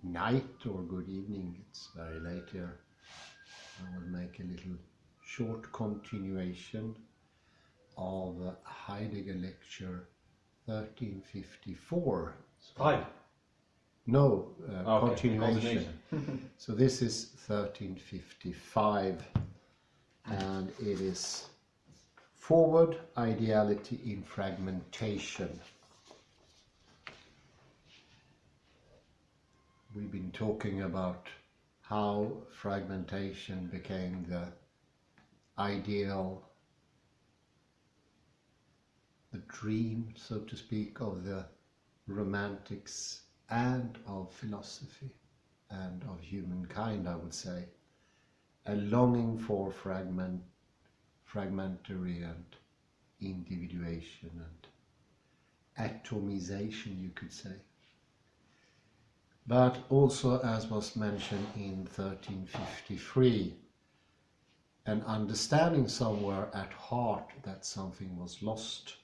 night or good evening. It's very late here. I will make a little short continuation of Heidegger lecture 1354. Five? No, Okay. continuation. So this is 1355 and it is Forward, Ideality in Fragmentation. We've been talking about how fragmentation became the ideal, the dream, so to speak, of the romantics and of philosophy and of humankind, I would say. A longing for fragmentary and individuation and atomization, you could say. But also, as was mentioned in 1353, an understanding somewhere at heart that something was lost.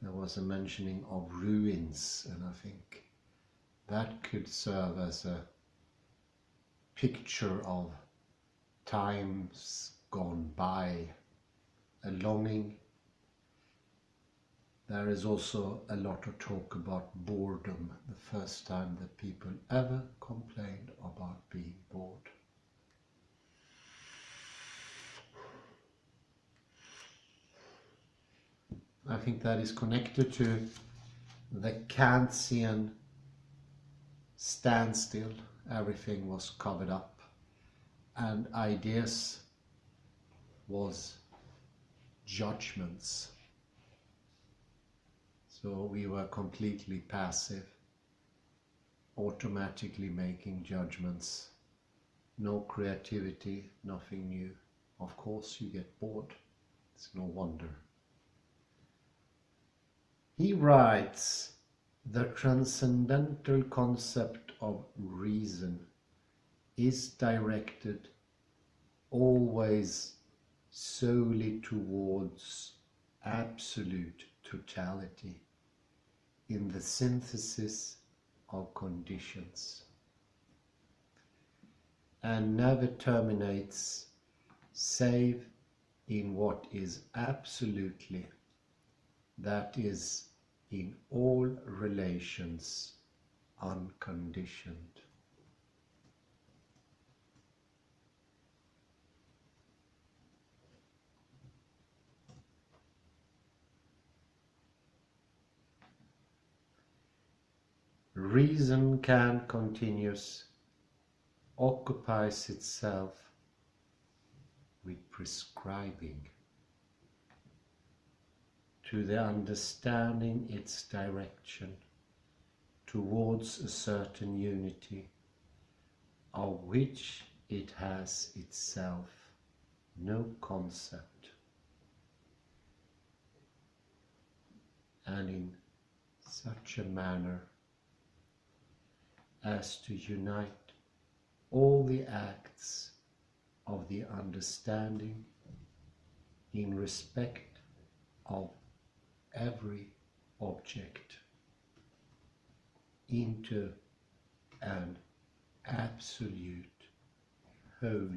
There was a mentioning of ruins, and I think that could serve as a picture of times gone by, a longing. There is also a lot of talk about boredom, the first time that people ever complained about being bored. I think that is connected to the Kantian standstill. Everything was covered up and ideas was judgments. So we were completely passive, automatically making judgments, no creativity, nothing new. Of course you get bored, it's no wonder. He writes, the transcendental concept of reason is directed always solely towards absolute totality in the synthesis of conditions, and never terminates save in what is absolutely, that is, in all relations, unconditioned. Reason can continuous, occupies itself with prescribing to the understanding its direction towards a certain unity of which it has itself no concept, and in such a manner as to unite all the acts of the understanding in respect of every object into an absolute whole.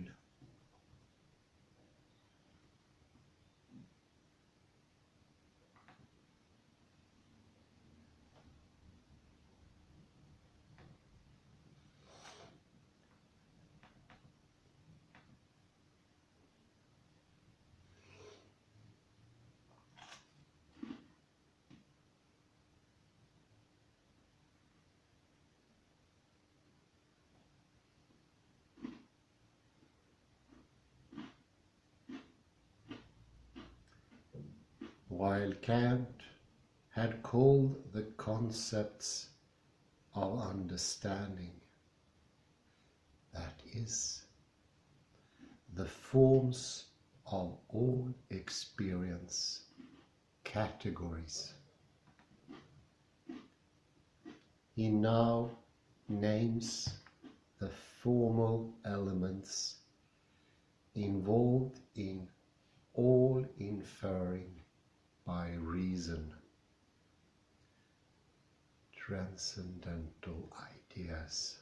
While Kant had called the concepts of understanding, that is, the forms of all experience, categories, he now names the formal elements involved in all inferring by reason, transcendental ideas.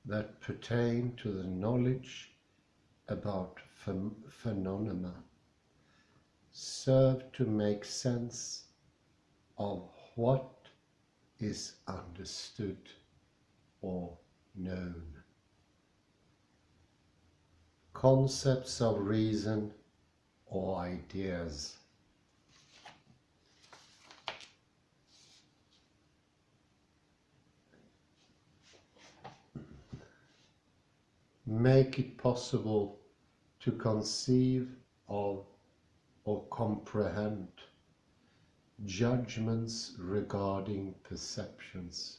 That pertain to the knowledge about phenomena, serve to make sense of what is understood or known. Concepts of reason or ideas. Make it possible to conceive of or comprehend judgments regarding perceptions.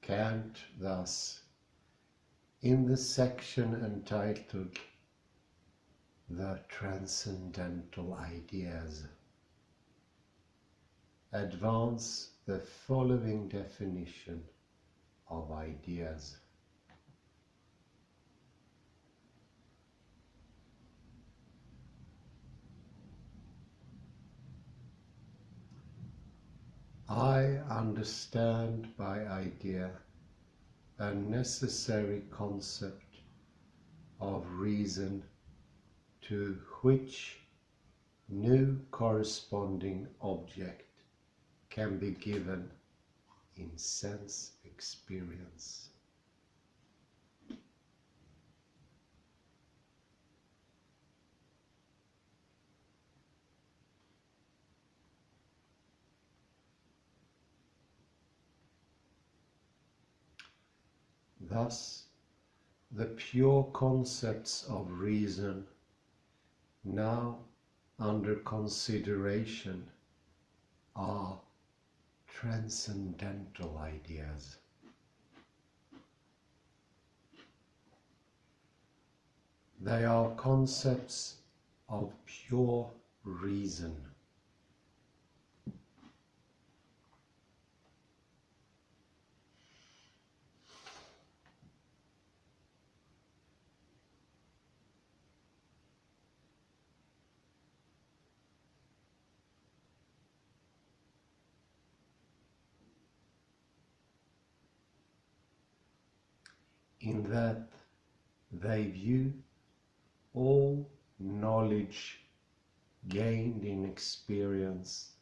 Kant thus, in the section entitled The Transcendental Ideas, advance the following definition of ideas. I understand by idea a necessary concept of reason to which no corresponding object can be given in sense experience. Thus, the pure concepts of reason now under consideration are transcendental ideas. They are concepts of pure reason. In that they view all knowledge gained in experience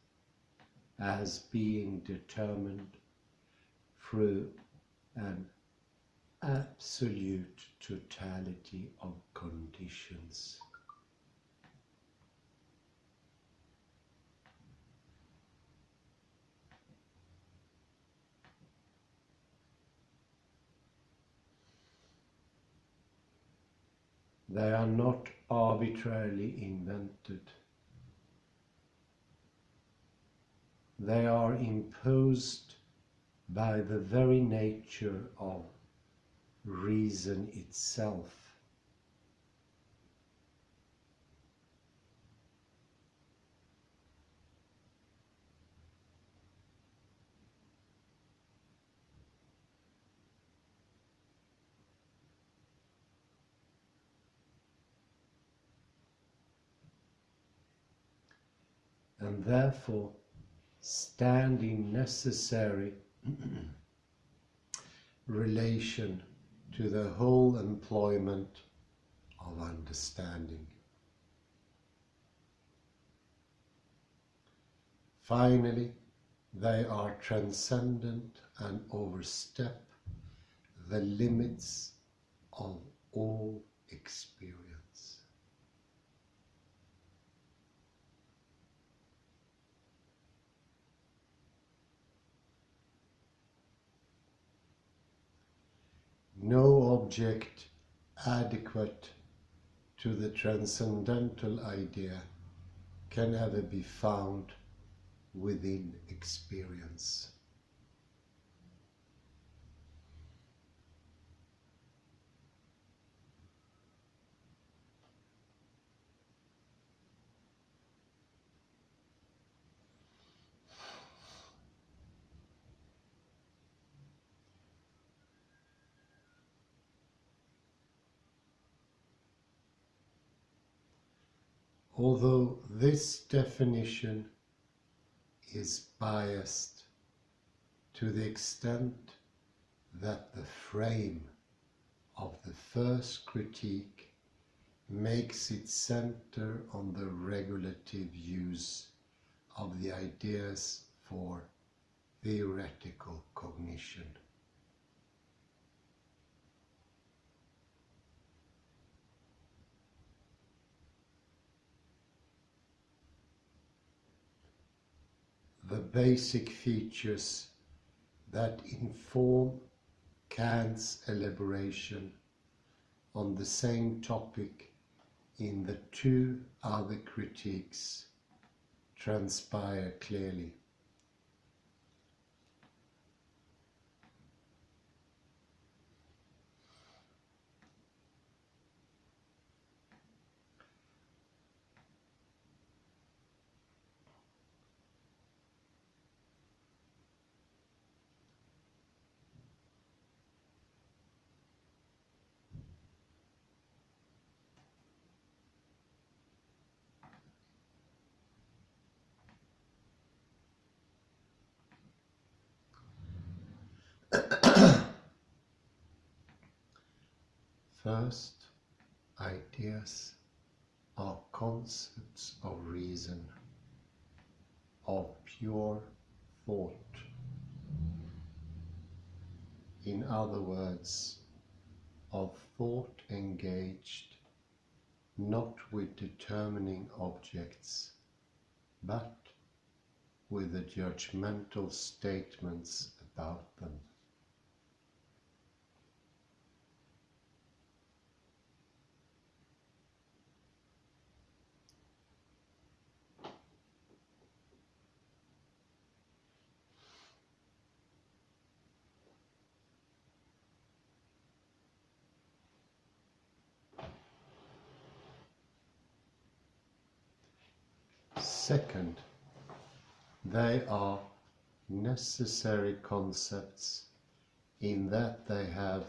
as being determined through an absolute totality of conditions. They are not arbitrarily invented. They are imposed by the very nature of reason itself. And therefore stand in necessary relation to the whole employment of understanding. Finally, they are transcendent and overstep the limits of all experience. No object adequate to the transcendental idea can ever be found within experience. Although this definition is biased to the extent that the frame of the first critique makes it center on the regulative use of the ideas for theoretical cognition. The basic features that inform Kant's elaboration on the same topic in the two other critiques transpire clearly. First, ideas are concepts of reason, of pure thought. In other words, of thought engaged not with determining objects, but with the judgmental statements about them. Second, they are necessary concepts in that they have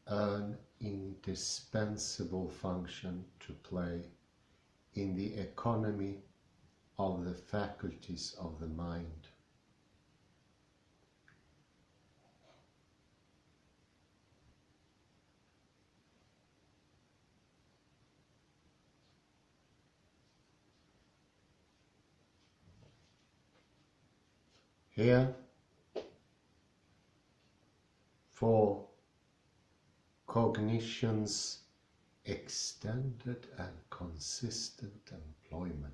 an indispensable function to play in the economy of the faculties of the mind. Here, for cognition's extended and consistent employment,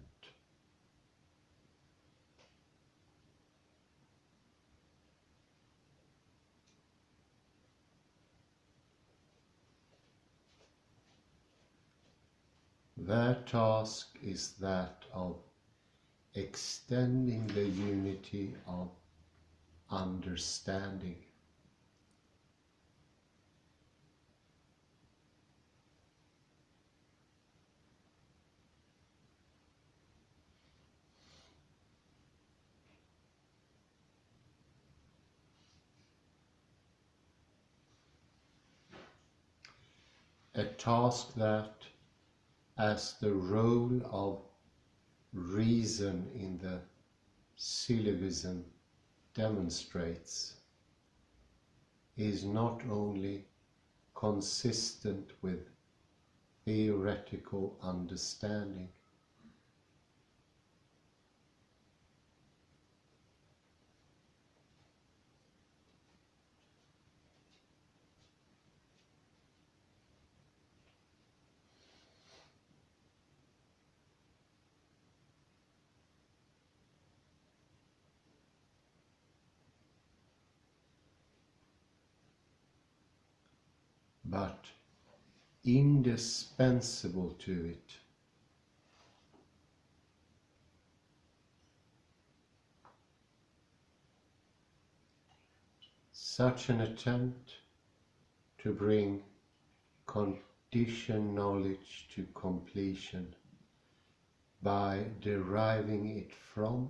their task is that of extending the unity of understanding. A task that, as the role of reason in the syllogism demonstrates, is not only consistent with theoretical understanding, but indispensable to it. Such an attempt to bring conditioned knowledge to completion by deriving it from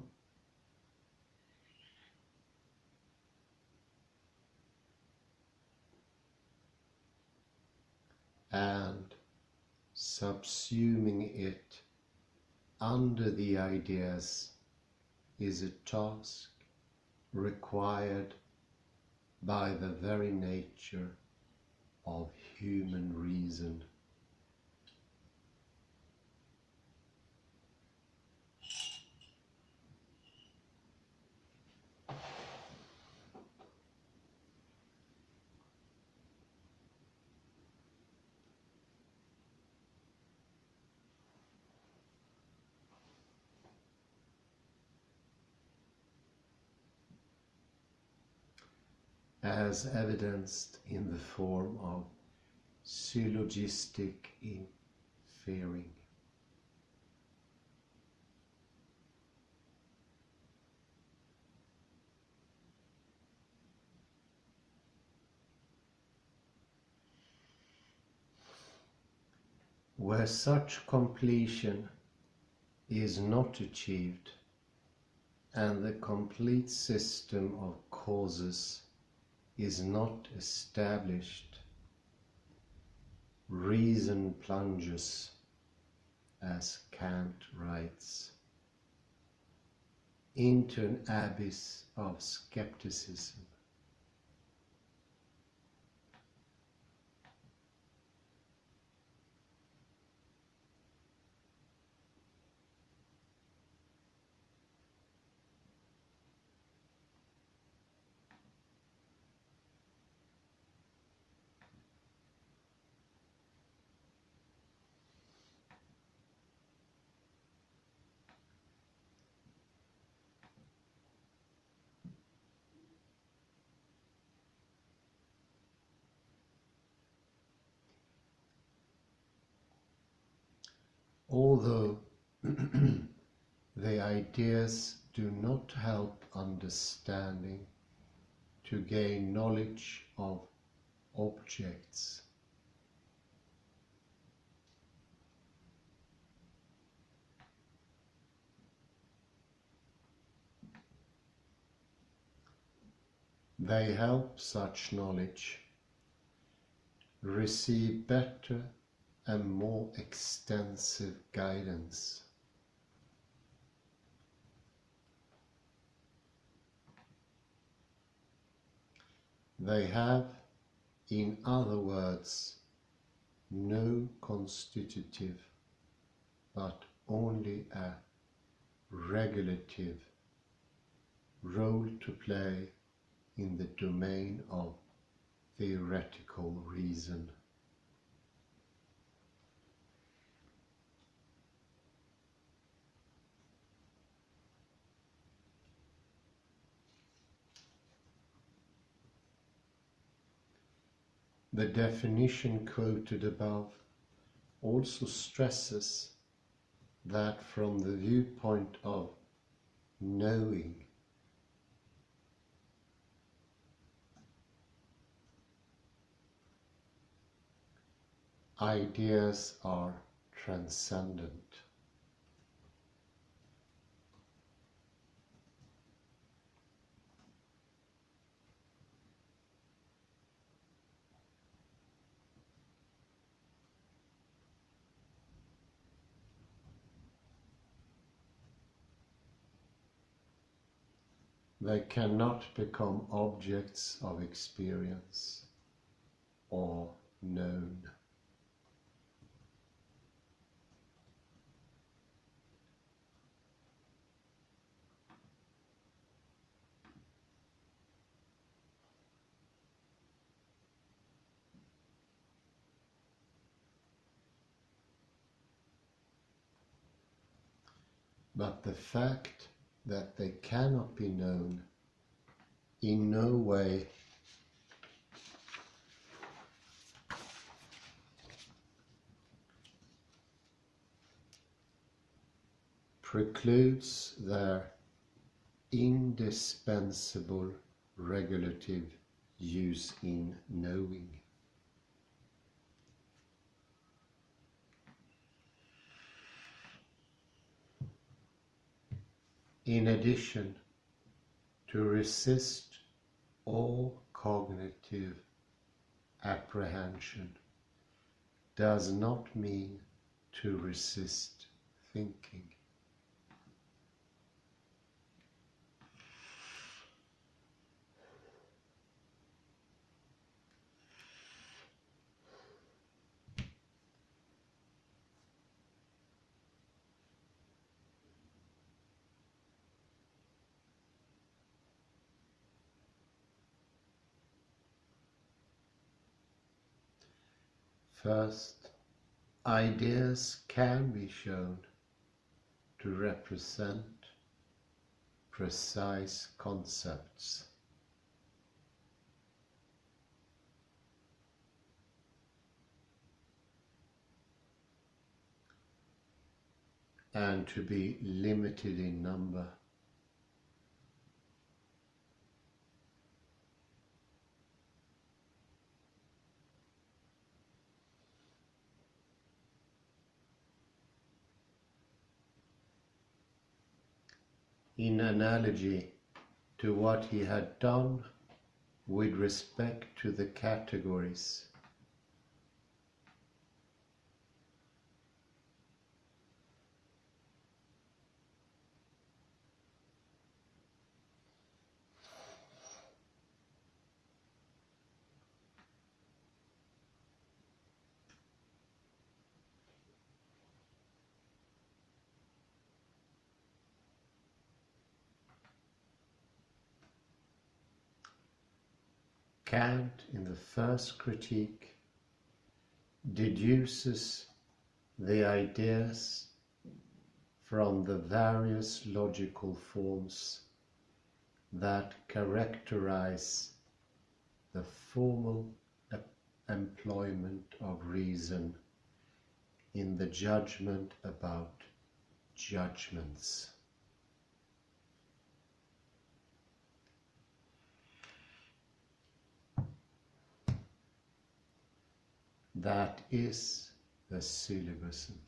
and subsuming it under the ideas is a task required by the very nature of human reason. As evidenced in the form of syllogistic inferring. Where such completion is not achieved, and the complete system of causes is not established, reason plunges, as Kant writes, into an abyss of skepticism. Although the ideas do not help understanding to gain knowledge of objects, they help such knowledge receive better and more extensive guidance. They have, in other words, no constitutive, but only a regulative role to play in the domain of theoretical reason. The definition quoted above also stresses that from the viewpoint of knowing, ideas are transcendent. They cannot become objects of experience or known. But the fact that they cannot be known in no way precludes their indispensable regulative use in knowing. In addition, to resist all cognitive apprehension does not mean to resist thinking. First, ideas can be shown to represent precise concepts. And to be limited in number. In analogy to what he had done with respect to the categories, Kant, in the first critique, deduces the ideas from the various logical forms that characterize the formal employment of reason in the judgment about judgments. That is the syllogism.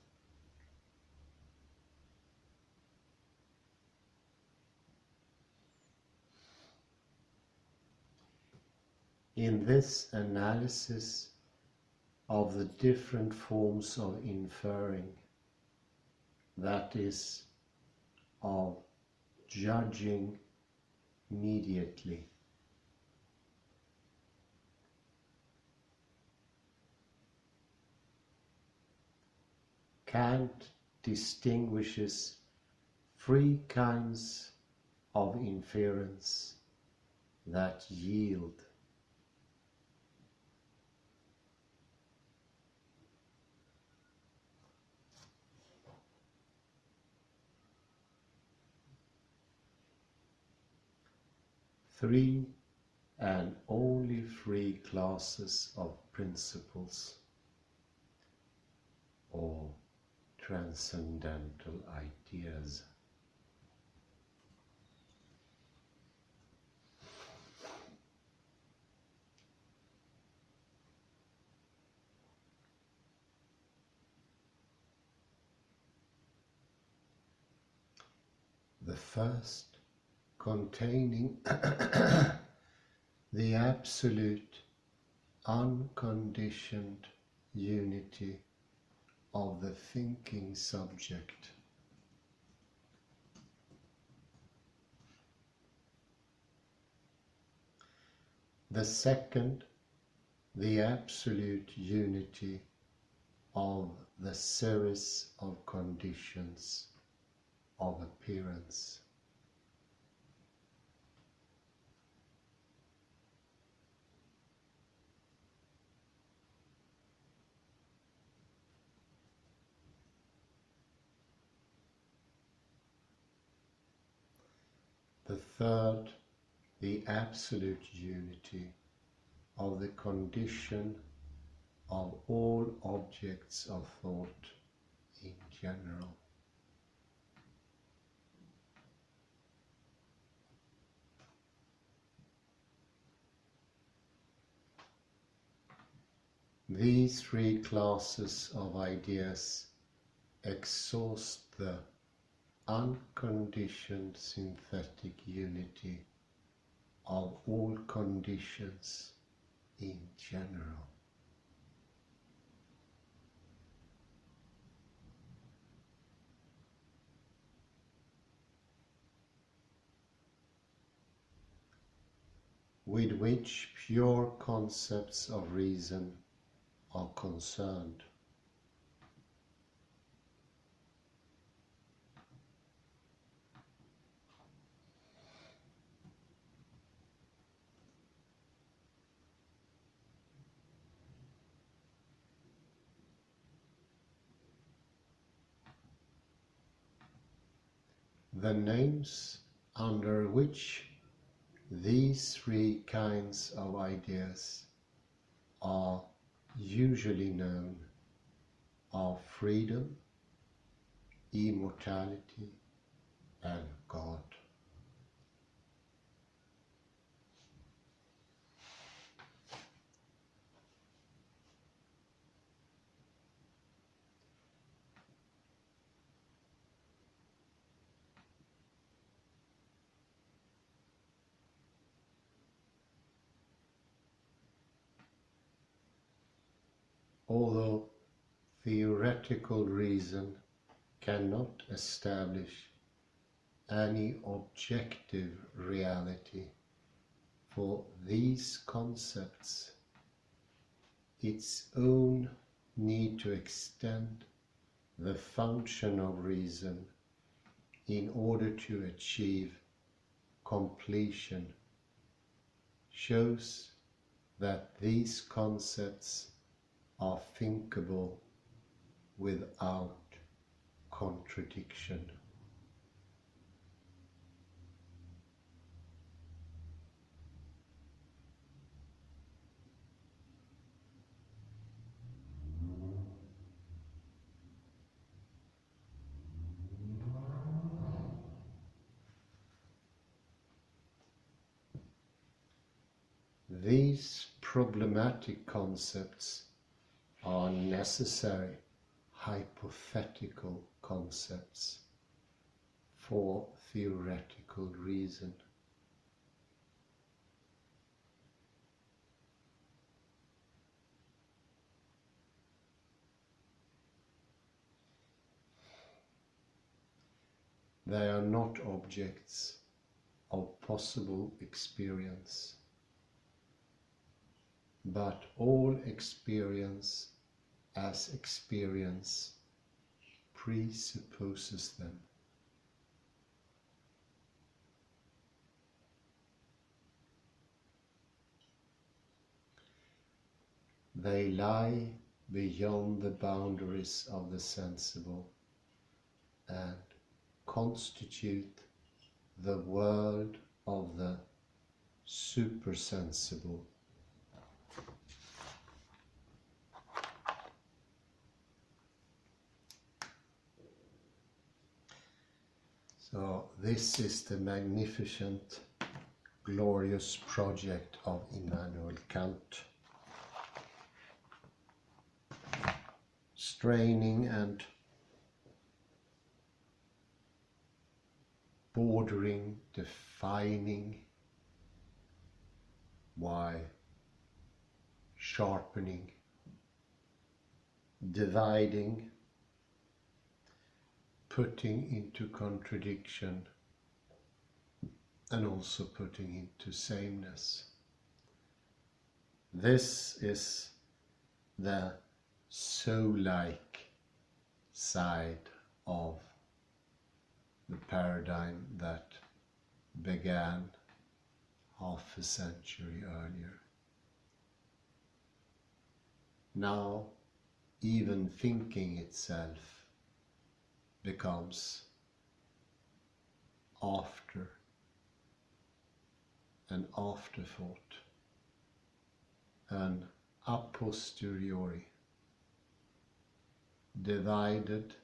In this analysis of the different forms of inferring, that is, of judging mediately, Kant distinguishes three kinds of inference that yield. Three and only three classes of principles or transcendental ideas. The first containing the absolute unconditioned unity of the thinking subject. The second, the absolute unity of the series of conditions of appearance. The third, the absolute unity of the condition of all objects of thought in general. These three classes of ideas exhaust the unconditioned synthetic unity of all conditions in general. With which pure concepts of reason are concerned. the names under which these three kinds of ideas are usually known are freedom, immortality, and God. Although theoretical reason cannot establish any objective reality for these concepts, its own need to extend the function of reason in order to achieve completion shows that these concepts are thinkable without contradiction. These problematic concepts are necessary hypothetical concepts for theoretical reason. They are not objects of possible experience, but all experience as experience presupposes them. They lie beyond the boundaries of the sensible and constitute the world of the supersensible. So this is the magnificent, glorious project of Immanuel Kant. Straining and bordering, defining, while sharpening, dividing, putting into contradiction, and also putting into sameness. This is the soul-like side of the paradigm that began half a century earlier. Now, even thinking itself becomes after an afterthought, an a posteriori, divided.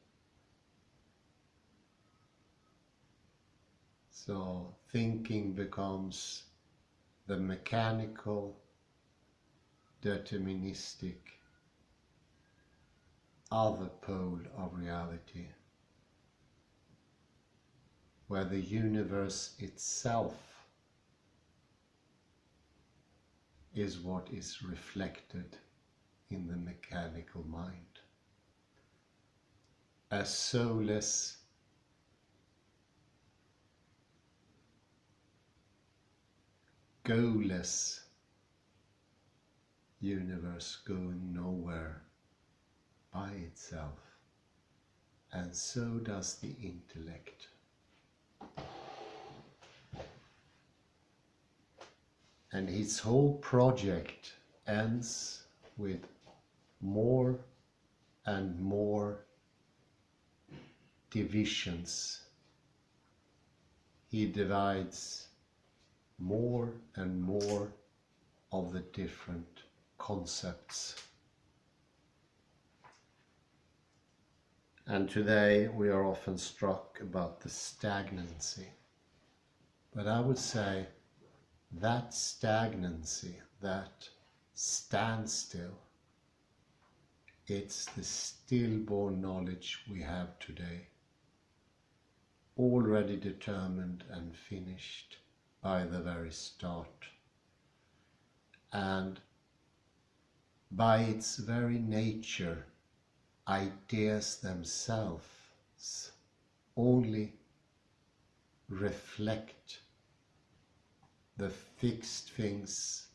So thinking becomes the mechanical, deterministic other pole of reality, where the universe itself is what is reflected in the mechanical mind. A soulless, goalless universe going nowhere by itself, and so does the intellect. And his whole project ends with more and more divisions he divides more and more of the different concepts. And today we are often struck about the stagnancy. But I would say that stagnancy, that standstill, it's the stillborn knowledge we have today, already determined and finished by the very start. And by its very nature, ideas themselves only reflect the fixed things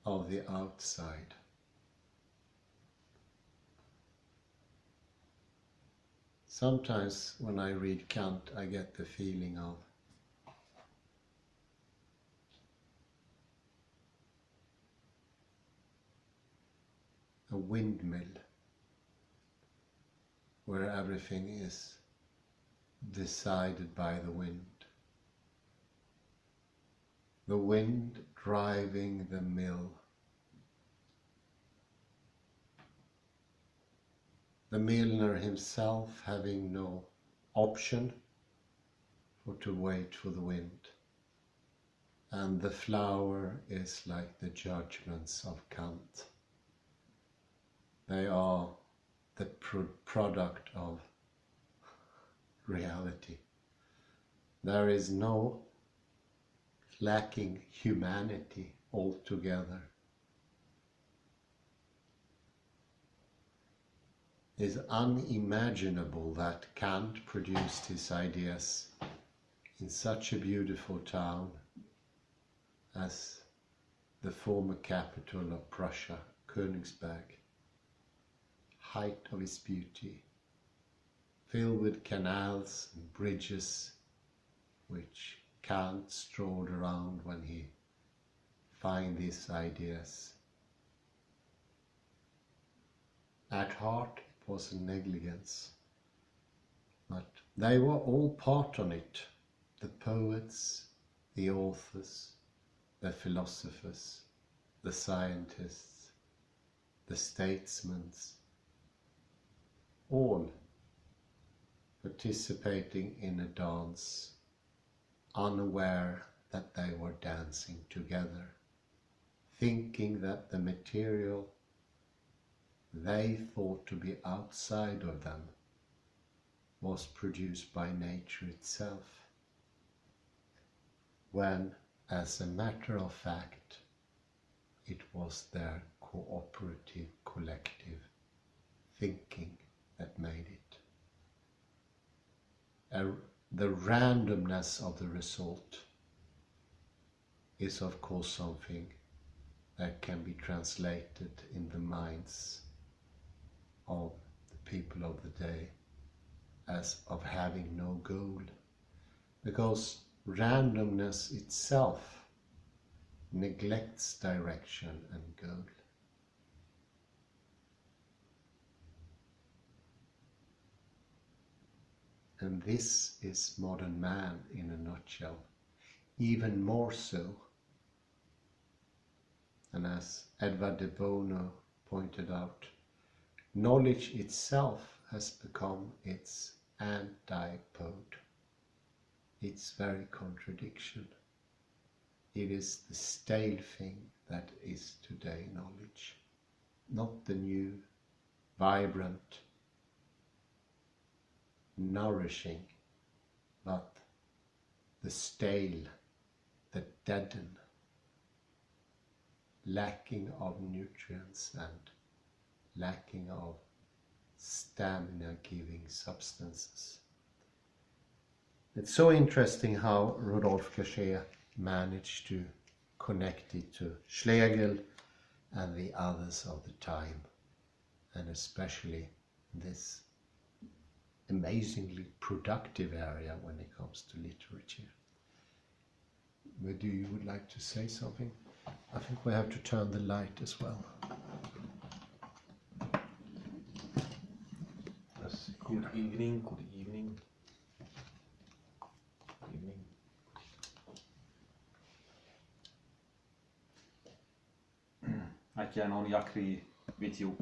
of the outside. Sometimes when I read Kant, I get the feeling of a windmill where everything is decided by the wind. The wind driving the mill. The milliner himself having no option but to wait for the wind. And the flower is like the judgments of Kant. They are the product of reality. There is no lacking humanity altogether. It is unimaginable that Kant produced his ideas in such a beautiful town as the former capital of Prussia, Königsberg, height of its beauty, filled with canals and bridges which Kant strolled around when he found these ideas. At heart it was a negligence, but they were all part on it, the poets, the authors, the philosophers, the scientists, the statesmen, all participating in a dance, unaware that they were dancing together, thinking that the material they thought to be outside of them was produced by nature itself, when, as a matter of fact, it was their cooperative, collective thinking that made it. The randomness of the result is of course something that can be translated in the minds of the people of the day as of having no goal, because randomness itself neglects direction and goal. And this is modern man in a nutshell, even more so. And as Edward de Bono pointed out, knowledge itself has become its antipode, its very contradiction. It is the stale thing that is today knowledge, not the new, vibrant, nourishing, but the stale, the deaden, lacking of nutrients and lacking of stamina-giving substances. It's so interesting how Rodolphe Gasché managed to connect it to Schlegel and the others of the time, and especially this amazingly productive area when it comes to literature. Maybe you would like to say something? I think we have to turn the light as well. Yes. Good evening, good evening. I can only agree with you.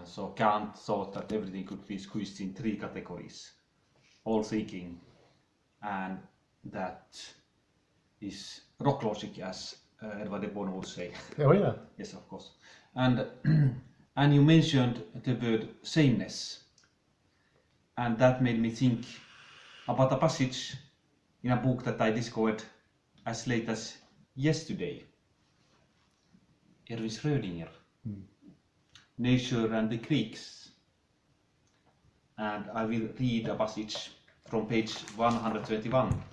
So Kant thought that everything could be squeezed in 3 categories: all thinking, and that is rock logic, as Edward de Bono would say. Oh yeah. Yes, of course. And and you mentioned the word sameness, and that made me think about a passage in a book that I discovered as late as yesterday. Erwin Schrödinger, Nature and the Greeks. And I will read a passage from page 121.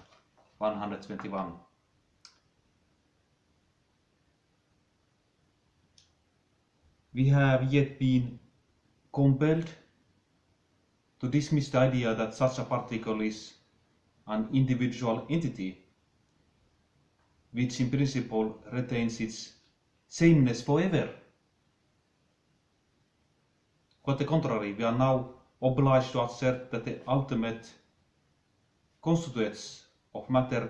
121. We have yet been compelled to dismiss the idea that such a particle is an individual entity, which in principle retains its sameness forever. Quite the contrary, we are now obliged to assert that the ultimate constituents of matter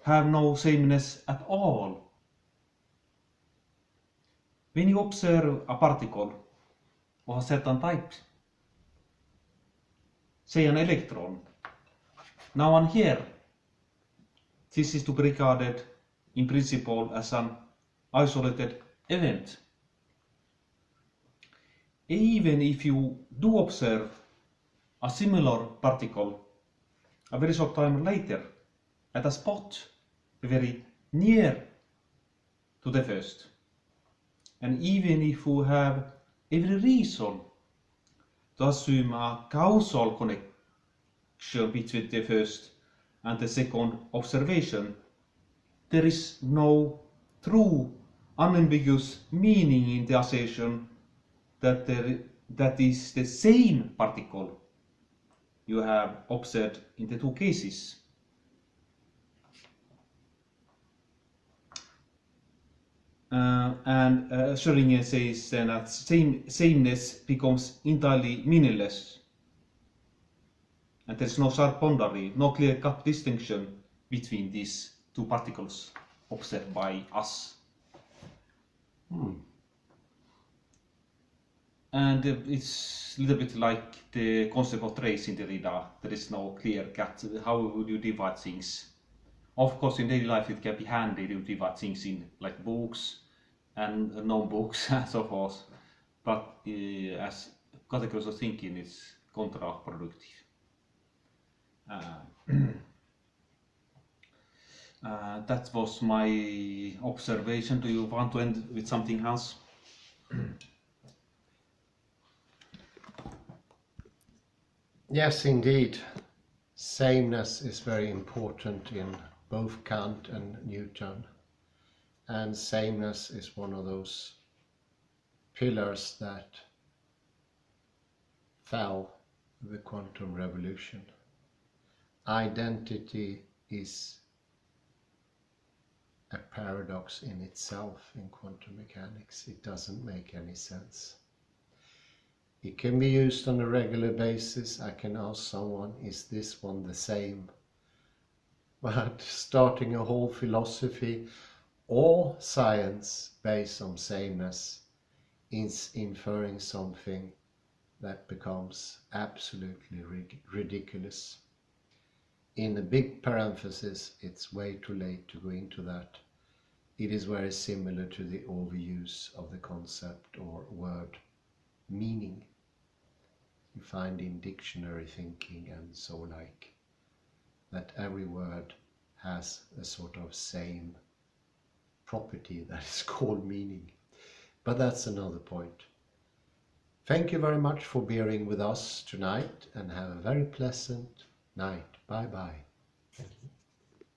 have no sameness at all. When you observe a particle of a certain type, say an electron, now on here, this is to be regarded in principle as an isolated event. Even if you do observe a similar particle a very short time later at a spot very near to the first, and even if you have every reason to assume a causal connection between the first and the second observation, there is no true unambiguous meaning in the assertion that is the same particle you have observed in the 2 cases. Schrödinger says then that sameness becomes entirely meaningless, and there is no sharp boundary, no clear-cut distinction between these 2 particles observed by us. And it's a little bit like the concept of trace in Derrida. There is no clear cut. How would you divide things? Of course, in daily life it can be handy to divide things in like books and non-books and so forth. But as categories of thinking, it's counterproductive. That was my observation. Do you want to end with something else? Yes, indeed. Sameness is very important in both Kant and Newton. And sameness is one of those pillars that fell with the quantum revolution. Identity is a paradox in itself in quantum mechanics. It doesn't make any sense. It can be used on a regular basis. I can ask someone, is this one the same? But starting a whole philosophy or science based on sameness is inferring something that becomes absolutely ridiculous. In a big parenthesis, it's way too late to go into that. It is very similar to the overuse of the concept or word meaning you find in dictionary thinking and so like, that every word has a sort of same property that is called meaning. But that's another point. Thank you very much for bearing with us tonight, and have a very pleasant night. Bye bye.